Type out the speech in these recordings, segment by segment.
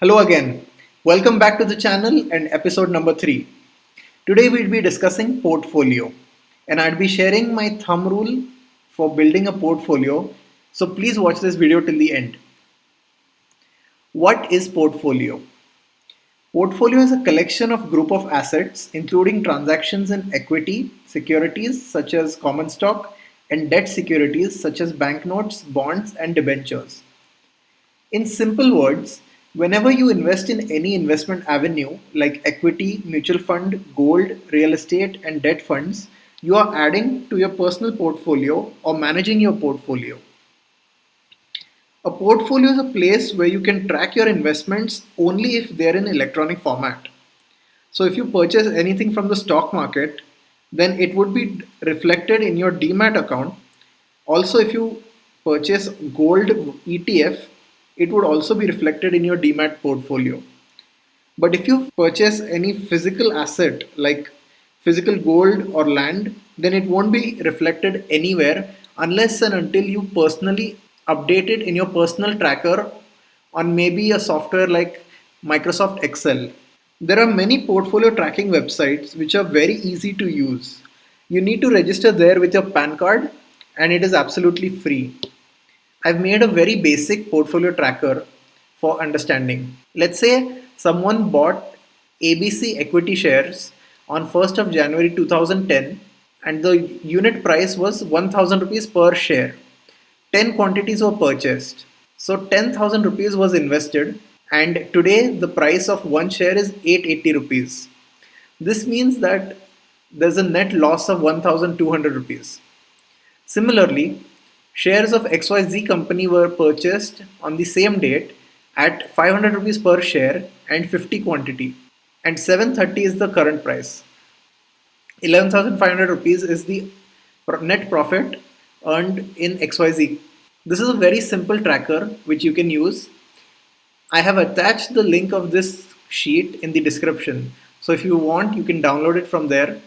Hello again. Welcome back to the channel and episode number 3. Today we'll be discussing portfolio and I'll be sharing my thumb rule for building a portfolio. So please watch this video till the end. What is portfolio? Portfolio is a collection of group of assets including transactions in equity, securities such as common stock and debt securities such as banknotes, bonds and debentures. In simple words, whenever you invest in any investment avenue like equity, mutual fund, gold, real estate, and debt funds, you are adding to your personal portfolio or managing your portfolio. A portfolio is a place where you can track your investments only if they're in electronic format. So if you purchase anything from the stock market, then it would be reflected in your demat account. Also, if you purchase gold ETF, it would also be reflected in your demat portfolio. But if you purchase any physical asset like physical gold or land, then it won't be reflected anywhere unless and until you personally update it in your personal tracker on maybe a software like Microsoft Excel. There are many portfolio tracking websites which are very easy to use. You need to register there with your PAN card and it is absolutely free. I've made a very basic portfolio tracker for understanding. Let's say someone bought ABC equity shares on 1st of January 2010 and the unit price was 1000 rupees per share. 10 quantities were purchased. So 10,000 rupees was invested and today the price of one share is 880 rupees. This means that there's a net loss of 1200 rupees. Similarly, shares of XYZ company were purchased on the same date at 500 rupees per share and 50 quantity and 730 is the current price. 11,500 rupees is the net profit earned in XYZ. This is a very simple tracker which you can use. I have attached the link of this sheet in the description. So if you want, you can download it from there.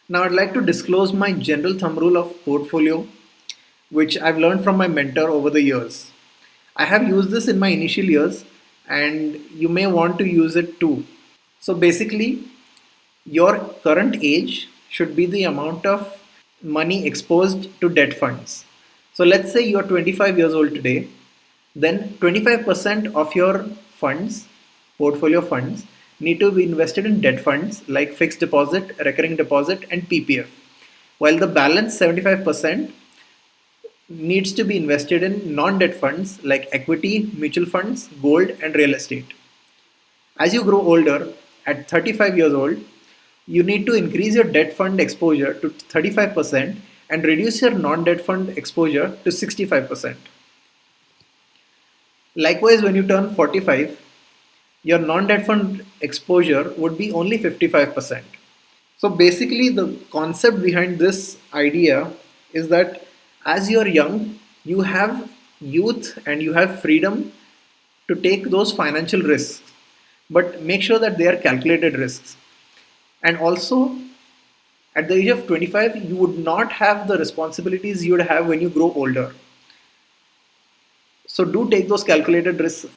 Now I'd like to disclose my general thumb rule of portfolio, which I've learned from my mentor over the years. I have used this in my initial years and you may want to use it too. So basically, your current age should be the amount of money exposed to debt funds. So let's say you're 25 years old today, then 25% of your funds, portfolio funds, need to be invested in debt funds like fixed deposit, recurring deposit, and PPF, while the balance 75% needs to be invested in non-debt funds like equity, mutual funds, gold, and real estate. As you grow older, at 35 years old, you need to increase your debt fund exposure to 35% and reduce your non-debt fund exposure to 65%. Likewise, when you turn 45, your non-debt fund exposure would be only 55%. So basically, the concept behind this idea is that as you're young, you have youth and you have freedom to take those financial risks, but make sure that they are calculated risks. And also, at the age of 25, you would not have the responsibilities you would have when you grow older. So do take those calculated risks.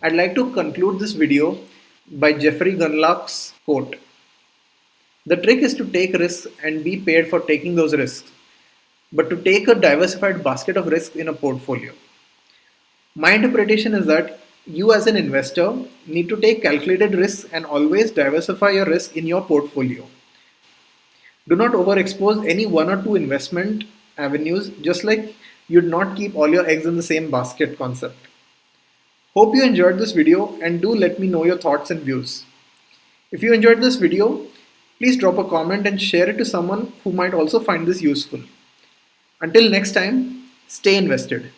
I'd like to conclude this video by Jeffrey Gundlach's quote. The trick is to take risks and be paid for taking those risks, but to take a diversified basket of risks in a portfolio. My interpretation is that you as an investor need to take calculated risks and always diversify your risk in your portfolio. Do not overexpose any one or two investment avenues, just like you'd not keep all your eggs in the same basket concept. Hope you enjoyed this video and do let me know your thoughts and views. If you enjoyed this video, please drop a comment and share it to someone who might also find this useful. Until next time, stay invested.